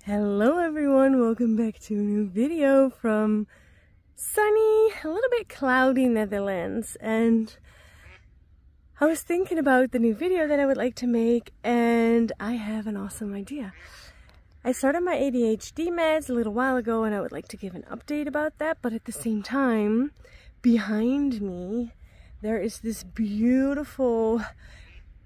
Hello everyone, welcome back to a new video from sunny, a little bit cloudy Netherlands. And I was thinking about the new video that I would like to make, and I have an awesome idea. I started my ADHD meds a little while ago and I would like to give an update about that, but at the same time, behind me there is this beautiful,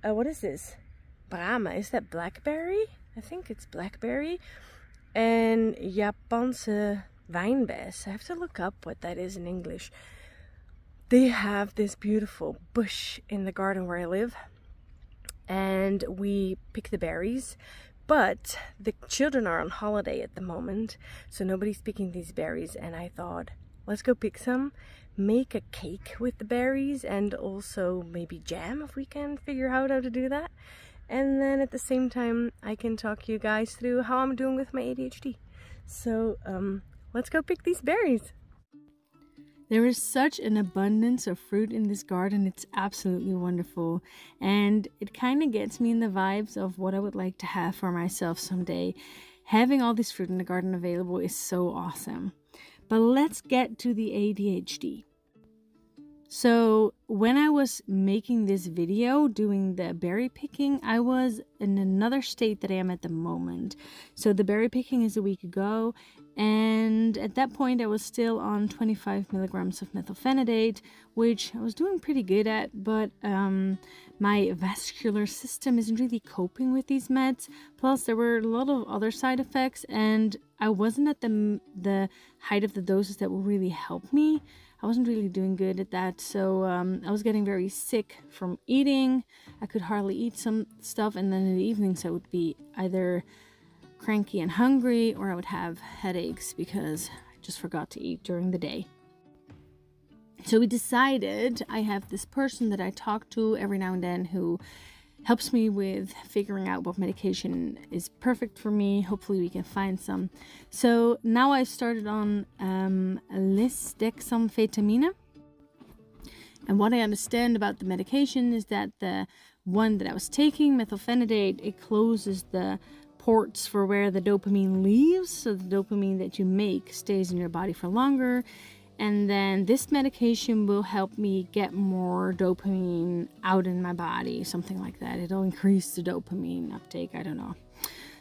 what is this? Brahma, is that blackberry? I think it's blackberry. And Japanse wijnbes. I have to look up what that is in English. They have this beautiful bush in the garden where I live, and we pick the berries, but the children are on holiday at the moment, so nobody's picking these berries, and I thought, let's go pick some, make a cake with the berries, and also maybe jam if we can figure out how to do that. And then at the same time, I can talk you guys through how I'm doing with my ADHD. So let's go pick these berries. There is such an abundance of fruit in this garden. It's absolutely wonderful. And it kind of gets me in the vibes of what I would like to have for myself someday. Having all this fruit in the garden available is so awesome. But let's get to the ADHD. So when I was making this video, doing the berry picking, I was in another state that I am at the moment. So the berry picking is a week ago, and at that point I was still on 25 milligrams of methylphenidate, which I was doing pretty good at, but my vascular system isn't really coping with these meds. Plus there were a lot of other side effects, and I wasn't at the height of the doses that will really help me. I wasn't really doing good at that, so I was getting very sick from eating. I could hardly eat some stuff, and then in the evenings I would be either cranky and hungry, or I would have headaches because I just forgot to eat during the day. So we decided, I have this person that I talk to every now and then who helps me with figuring out what medication is perfect for me. Hopefully we can find some. So now I've started on lisdexamfetamine. And what I understand about the medication is that the one that I was taking, methylphenidate, it closes the ports for where the dopamine leaves. So the dopamine that you make stays in your body for longer. And then this medication will help me get more dopamine out in my body, something like that. It'll increase the dopamine uptake, I don't know,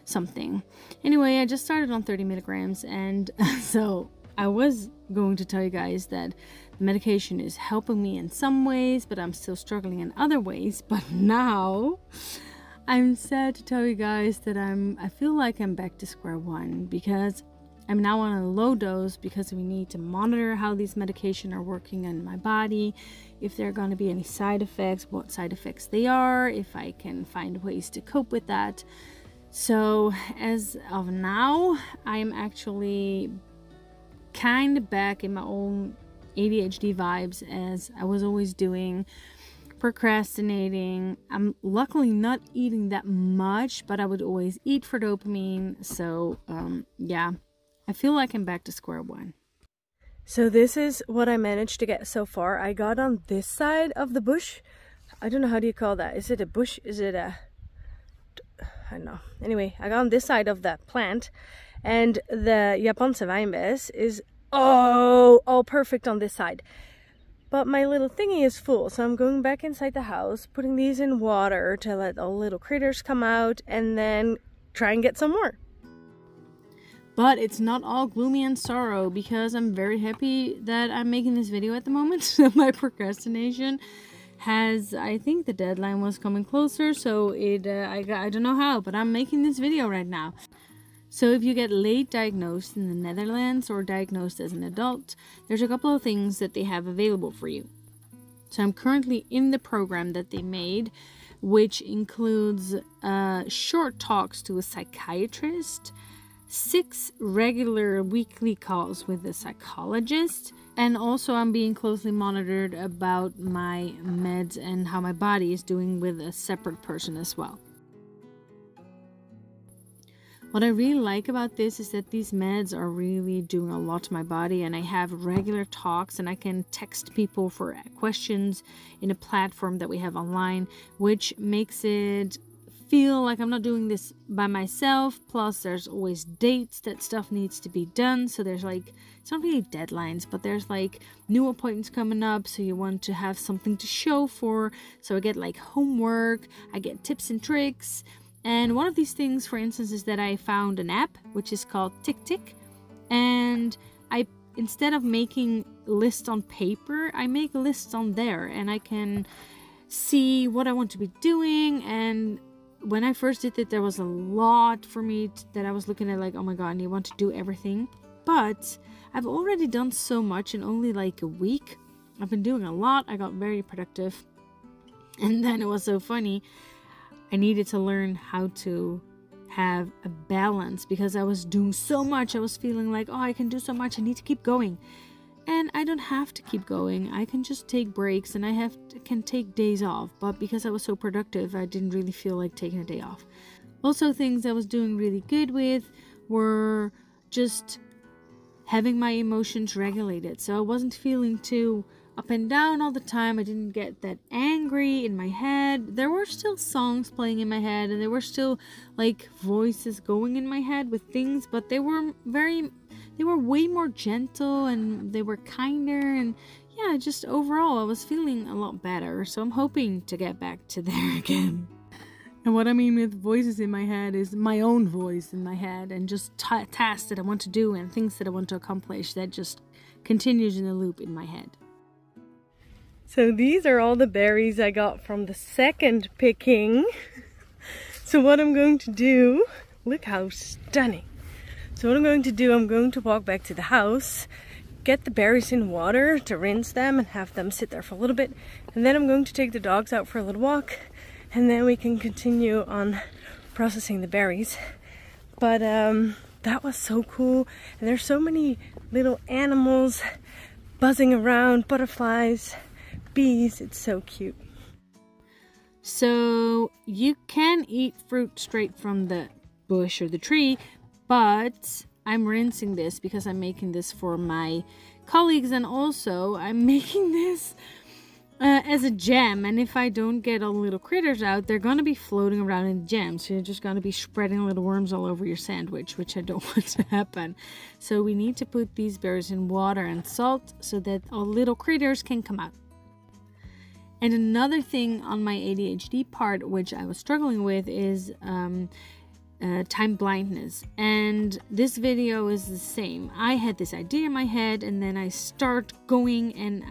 something. Anyway, I just started on 30 milligrams, and so I was going to tell you guys that the medication is helping me in some ways, but I'm still struggling in other ways. But now I'm sad to tell you guys that I feel like I'm back to square one, because I'm now on a low dose because we need to monitor how these medications are working in my body, if there are going to be any side effects, what side effects they are, if I can find ways to cope with that. So as of now, I'm actually kind of back in my own ADHD vibes as I was always doing, procrastinating. I'm luckily not eating that much, but I would always eat for dopamine. So yeah. I feel like I'm back to square one. So this is what I managed to get so far. I got on this side of the bush. I don't know, how do you call that? Is it a bush? Is it a... I don't know. Anyway, I got on this side of the plant. And the Japanse wijnbes is all perfect on this side. But my little thingy is full. So I'm going back inside the house, putting these in water to let all little critters come out, and then try and get some more. But it's not all gloomy and sorrow, because I'm very happy that I'm making this video at the moment. My procrastination has, I think the deadline was coming closer, so I don't know how, but I'm making this video right now. So if you get late diagnosed in the Netherlands or diagnosed as an adult, there's a couple of things that they have available for you. So I'm currently in the program that they made, which includes short talks to a psychiatrist, 6 regular weekly calls with a psychologist, and also I'm being closely monitored about my meds and how my body is doing with a separate person as well. What I really like about this is that these meds are really doing a lot to my body, and I have regular talks, and I can text people for questions in a platform that we have online, which makes it feel like I'm not doing this by myself. Plus there's always dates that stuff needs to be done. So there's like, it's not really deadlines, but there's like new appointments coming up. So you want to have something to show for. So I get like homework, I get tips and tricks. And one of these things, for instance, is that I found an app which is called Tick Tick. And instead of making lists on paper, I make lists on there, and I can see what I want to be doing. And when I first did it, there was a lot for me that I was looking at like, oh my god, I want to do everything. But I've already done so much in only like a week. I've been doing a lot. I got very productive. And then it was so funny. I needed to learn how to have a balance because I was doing so much. I was feeling like, oh, I can do so much. I need to keep going. And I don't have to keep going. I can just take breaks, and I can take days off. But because I was so productive, I didn't really feel like taking a day off. Also, things I was doing really good with were just having my emotions regulated. So I wasn't feeling too up and down all the time. I didn't get that angry in my head. There were still songs playing in my head, and there were still like voices going in my head with things, but they were way more gentle, and they were kinder, and yeah, just overall I was feeling a lot better. So I'm hoping to get back to there again. And what I mean with voices in my head is my own voice in my head, and just tasks that I want to do and things that I want to accomplish that just continues in a loop in my head. So these are all the berries I got from the second picking. So what I'm going to do, look how stunning. So what I'm going to do, I'm going to walk back to the house, get the berries in water to rinse them and have them sit there for a little bit. And then I'm going to take the dogs out for a little walk, and then we can continue on processing the berries. But that was so cool. And there's so many little animals buzzing around, butterflies, bees. It's so cute. So you can eat fruit straight from the bush or the tree, but I'm rinsing this because I'm making this for my colleagues, and also I'm making this as a jam. And if I don't get all the little critters out, they're gonna be floating around in the jam, so you're just gonna be spreading little worms all over your sandwich, which I don't want to happen. So we need to put these berries in water and salt so that all little critters can come out. And another thing on my ADHD part, which I was struggling with, is time blindness. And this video is the same. I had this idea in my head, and then I start going, and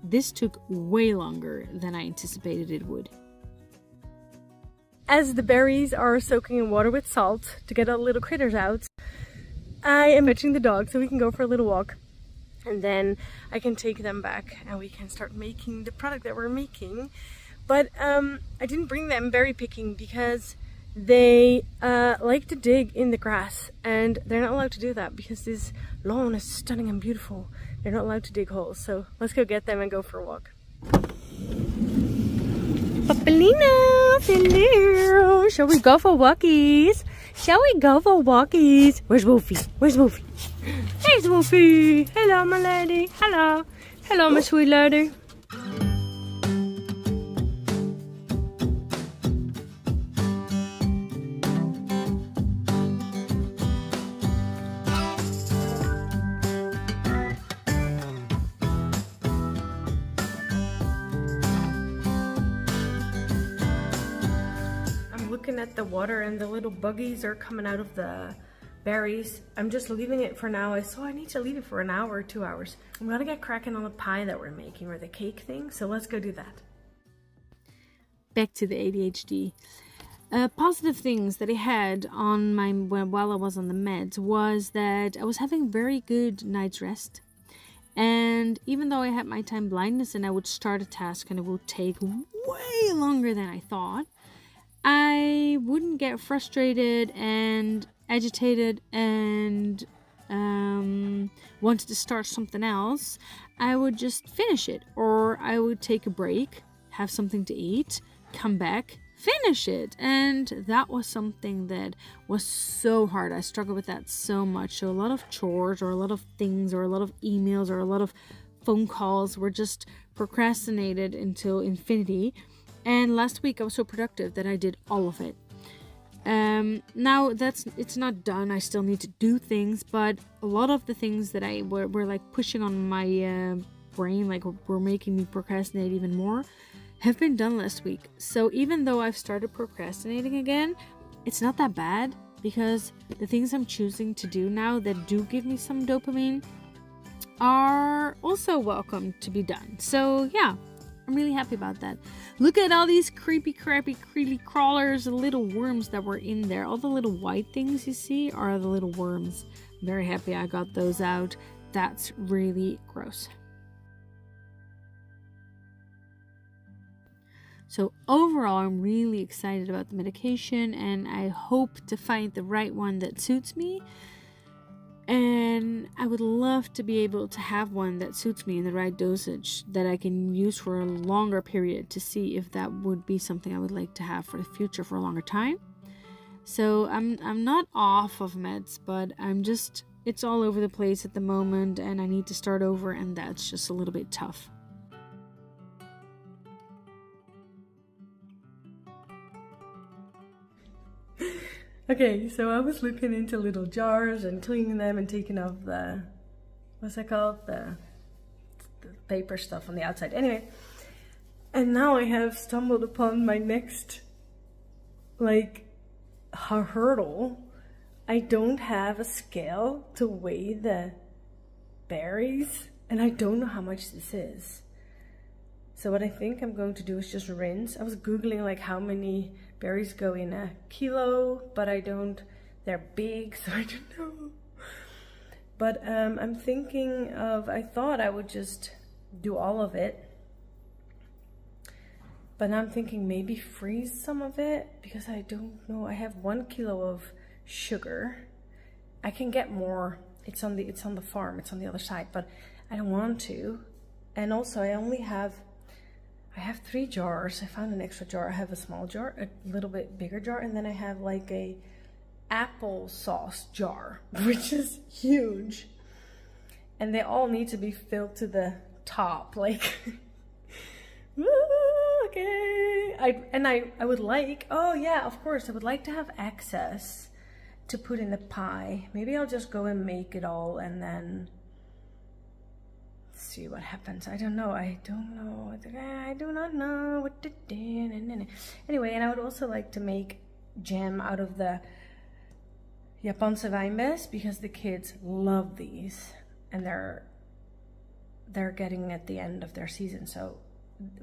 this took way longer than I anticipated it would. As the berries are soaking in water with salt to get all the little critters out, I am fetching the dog so we can go for a little walk. And then I can take them back and we can start making the product that we're making. But I didn't bring them berry picking because they like to dig in the grass, and they're not allowed to do that because this lawn is stunning and beautiful. They're not allowed to dig holes. So let's go get them and go for a walk. Papalina, hello. Shall we go for walkies? Shall we go for walkies? Where's Wolfy? Where's Wolfy? There's Wolfy. Hello, my lady. Hello. Hello, my sweet lady. Looking at the water, and the little buggies are coming out of the berries. I'm just leaving it for now. So I need to leave it for an hour or 2 hours. I'm gonna get cracking on the pie that we're making, or the cake thing, so let's go do that. Back to the ADHD. Positive things that I had on while I was on the meds was that I was having very good night's rest. And even though I had my time blindness and I would start a task and it would take way longer than I thought, I wouldn't get frustrated and agitated and wanted to start something else. I would just finish it, or I would take a break, have something to eat, come back, finish it. And that was something that was so hard. I struggled with that so much. So a lot of chores, or a lot of things, or a lot of emails, or a lot of phone calls were just procrastinated until infinity. And last week I was so productive that I did all of it. Now it's not done. I still need to do things, but a lot of the things that I were like pushing on my brain, like were making me procrastinate even more, have been done last week. So even though I've started procrastinating again, it's not that bad, because the things I'm choosing to do now that do give me some dopamine are also welcome to be done. So yeah, I'm really happy about that. Look at all these creepy crawlers, little worms that were in there. All the little white things you see are the little worms. I'm very happy I got those out. That's really gross. So overall, I'm really excited about the medication, and I hope to find the right one that suits me. And I would love to be able to have one that suits me in the right dosage that I can use for a longer period, to see if that would be something I would like to have for the future for a longer time. So I'm not off of meds, but it's all over the place at the moment, and I need to start over, and that's just a little bit tough. Okay, so I was looking into little jars and cleaning them and taking off the, what's that called? The paper stuff on the outside. Anyway, and now I have stumbled upon my next, like, hurdle. I don't have a scale to weigh the berries, and I don't know how much this is. So what I think I'm going to do is just rinse. I was Googling like how many berries go in a kilo, but they're big, so I don't know. But I'm thinking of, I thought I would just do all of it. But now I'm thinking maybe freeze some of it, because I don't know. I have 1 kilo of sugar. I can get more. It's on the farm, it's on the other side, but I don't want to. And also I have 3 jars. I found an extra jar. I have a small jar, a little bit bigger jar, and then I have like a applesauce jar, which is huge. And they all need to be filled to the top, like, okay. I would like, oh yeah, of course, I would like to have access to put in the pie. Maybe I'll just go and make it all and then see what happens. I don't know. I do not know what to do. Anyway, and I would also like to make jam out of the Japanse wijnbes, because the kids love these, and they're getting at the end of their season. So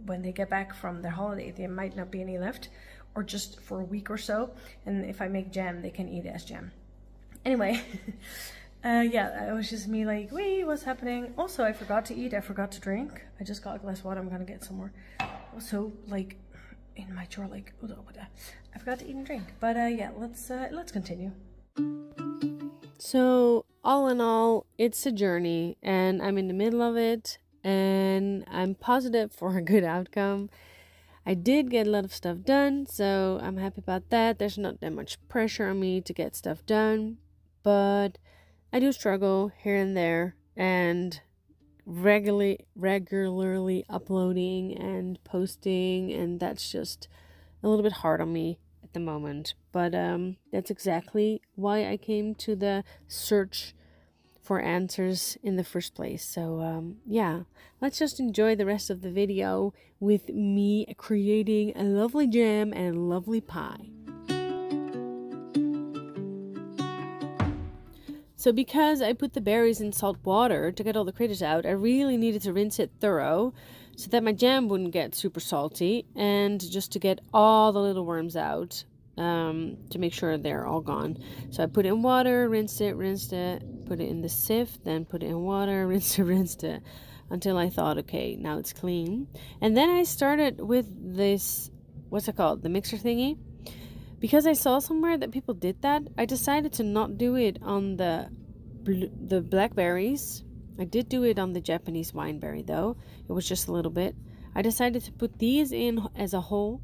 when they get back from their holiday, there might not be any left, or just for a week or so. And if I make jam, they can eat it as jam. Anyway. Yeah, it was just me like, wait, what's happening? Also, I forgot to eat, I forgot to drink. I just got a glass of water, I'm gonna get some more. Also, like, in my drawer, like, I forgot to eat and drink. But yeah, let's continue. So, all in all, it's a journey, and I'm in the middle of it, and I'm positive for a good outcome. I did get a lot of stuff done, so I'm happy about that. There's not that much pressure on me to get stuff done, but I do struggle here and there, and regularly uploading and posting, and that's just a little bit hard on me at the moment. But that's exactly why I came to the search for answers in the first place. So yeah, let's just enjoy the rest of the video with me creating a lovely jam and a lovely pie. So because I put the berries in salt water to get all the critters out, I really needed to rinse it thorough so that my jam wouldn't get super salty, and just to get all the little worms out, to make sure they're all gone. So I put it in water, rinsed it, put it in the sieve, then put it in water, rinsed it, until I thought, okay, now it's clean. And then I started with this, what's it called, the mixer thingy. Because I saw somewhere that people did that, I decided to not do it on the blackberries. I did do it on the Japanese wineberry though. It was just a little bit. I decided to put these in as a whole,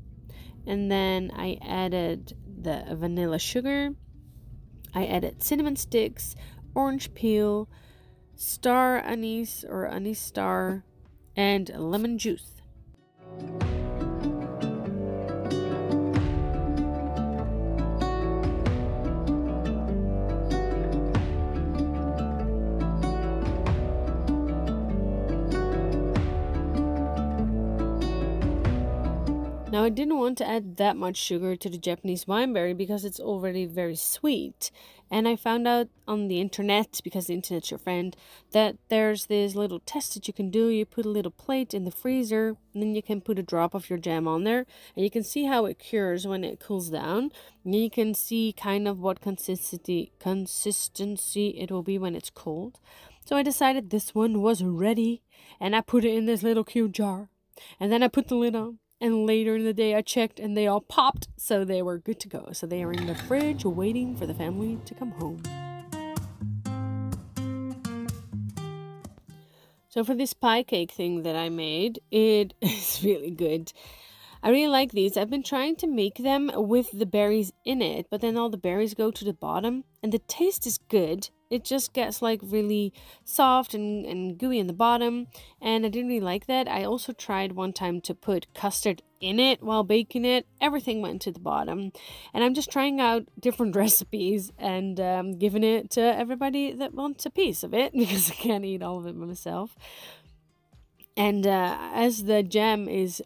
and then I added the vanilla sugar. I added cinnamon sticks, orange peel, star anise or anise star, and lemon juice. Now, I didn't want to add that much sugar to the Japanese wineberry because it's already very sweet. And I found out on the internet, because the internet's your friend, that there's this little test that you can do. You put a little plate in the freezer, and then you can put a drop of your jam on there, and you can see how it cures when it cools down. And you can see kind of what consistency it will be when it's cold. So I decided this one was ready, and I put it in this little cute jar. And then I put the lid on. And later in the day I checked and they all popped, so they were good to go. So they are in the fridge waiting for the family to come home. So for this pie cake thing that I made, it is really good. I really like these. I've been trying to make them with the berries in it, but then all the berries go to the bottom and the taste is good. It just gets like really soft and gooey in the bottom, and I didn't really like that. I also tried one time to put custard in it while baking it. Everything went to the bottom, and I'm just trying out different recipes and giving it to everybody that wants a piece of it because I can't eat all of it myself. And as the jam is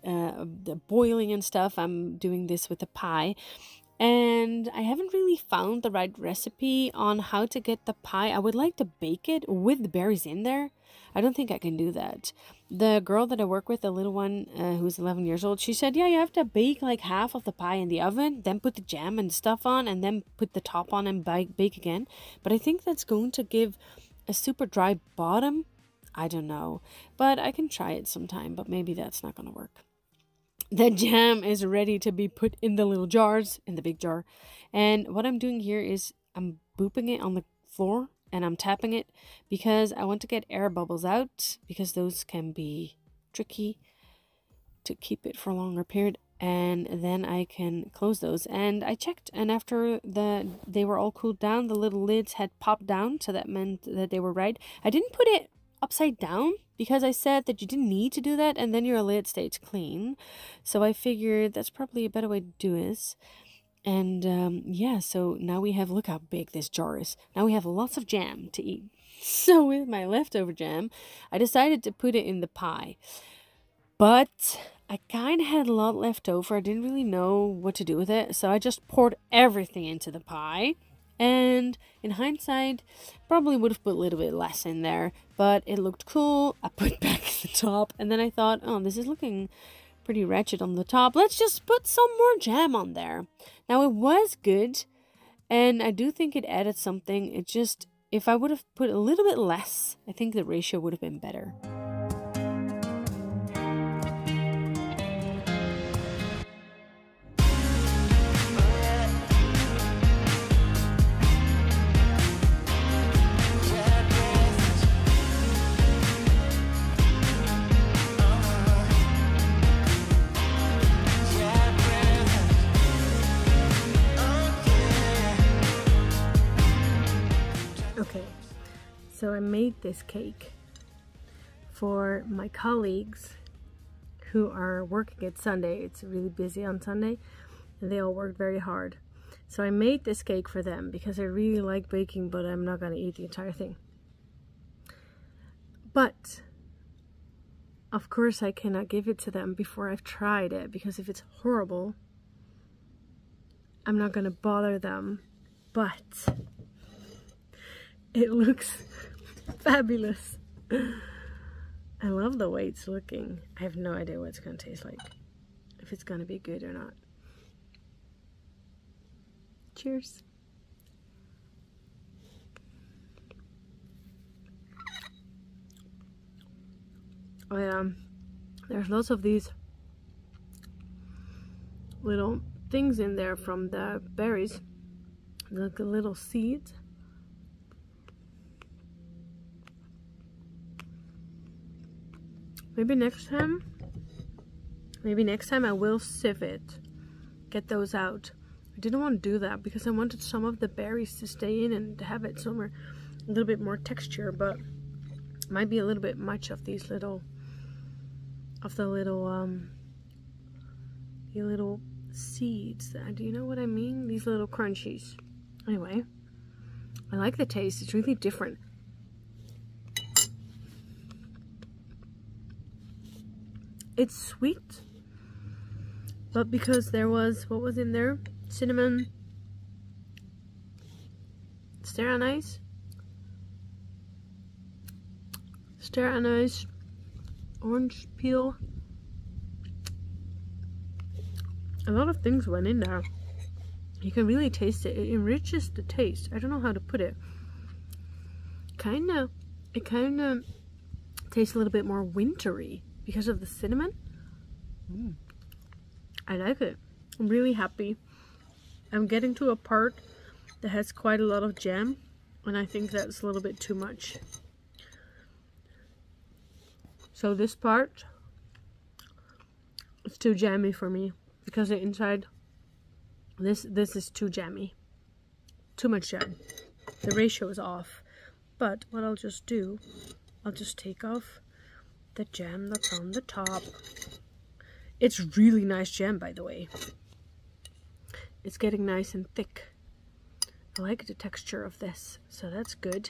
boiling and stuff, I'm doing this with the pie. And I haven't really found the right recipe on how to get the pie. I would like to bake it with the berries in there. I don't think I can do that. The girl that I work with, the little one who's 11 years old, she said, yeah, you have to bake like half of the pie in the oven, then put the jam and stuff on, and then put the top on and bake again. But I think that's going to give a super dry bottom. I don't know. But I can try it sometime, but maybe that's not going to work. The jam is ready to be put in the little jars, in the big jar. And what I'm doing here is I'm booping it on the floor and I'm tapping it because I want to get air bubbles out, because those can be tricky to keep it for a longer period. And then I can close those. And I checked, and after they were all cooled down, the little lids had popped down, so that meant that they were right. I didn't put it upside down because I said that you didn't need to do that and then your lid stays clean. So I figured that's probably a better way to do this. And yeah, so now we have, look how big this jar is. Now we have lots of jam to eat. So with my leftover jam, I decided to put it in the pie. But I kind of had a lot left over. I didn't really know what to do with it. So I just poured everything into the pie. And in hindsight, probably would have put a little bit less in there, but it looked cool. I put back the top, and then I thought, oh, this is looking pretty wretched on the top. Let's just put some more jam on there. Now, it was good, and I do think it added something. It just, if I would have put a little bit less, I think the ratio would have been better. Okay, so I made this cake for my colleagues who are working at Sunday. It's really busy on Sunday and they all work very hard. So I made this cake for them because I really like baking, but I'm not going to eat the entire thing. But of course I cannot give it to them before I've tried it, because if it's horrible, I'm not going to bother them. But it looks fabulous. I love the way it's looking. I have no idea what it's going to taste like, if it's going to be good or not. Cheers. There's lots of these little things in there from the berries, like the little seeds. Maybe next time I will sieve it, get those out. I didn't want to do that because I wanted some of the berries to stay in and to have it somewhere a little bit more texture, but it might be a little bit much of these little the little seeds. Do you know what I mean? These little crunchies. Anyway, I like the taste. It's really different. It's sweet But because there was, what was in there? Cinnamon, star anise, orange peel. A lot of things went in there. You can really taste it. It enriches the taste. I don't know how to put it. It kind of tastes a little bit more wintry because of the cinnamon. I like it. I'm really happy. I'm getting to a part that has quite a lot of jam, and I think that's a little bit too much. So this part is too jammy for me because the inside, this is too jammy. Too much jam. The ratio is off. But what I'll just do, I'll just take off the jam that's on the top. It's really nice jam, by the way. It's getting nice and thick. I like the texture of this, so that's good.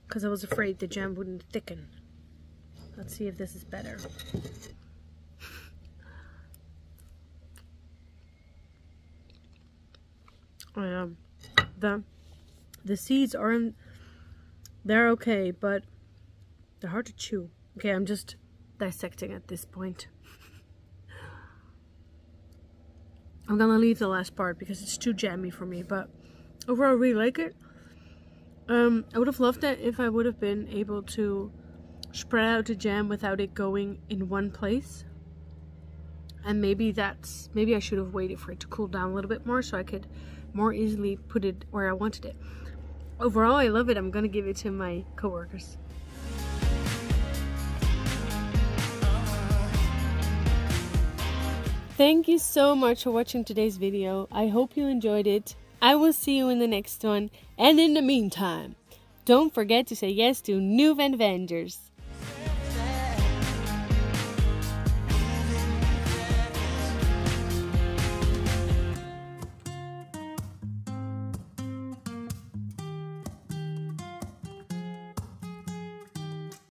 Because I was afraid the jam wouldn't thicken. Let's see if this is better. The seeds aren't, they're okay, but they're hard to chew. Okay, I'm just dissecting at this point. I'm gonna leave the last part because it's too jammy for me, but overall I really like it. I would have loved it if I would have been able to spread out the jam without it going in one place. And maybe I should have waited for it to cool down a little bit more so I could more easily put it where I wanted it. Overall, I love it. I'm gonna give it to my coworkers. Thank you so much for watching today's video. I hope you enjoyed it. I will see you in the next one. And in the meantime, don't forget to say yes to new Avengers.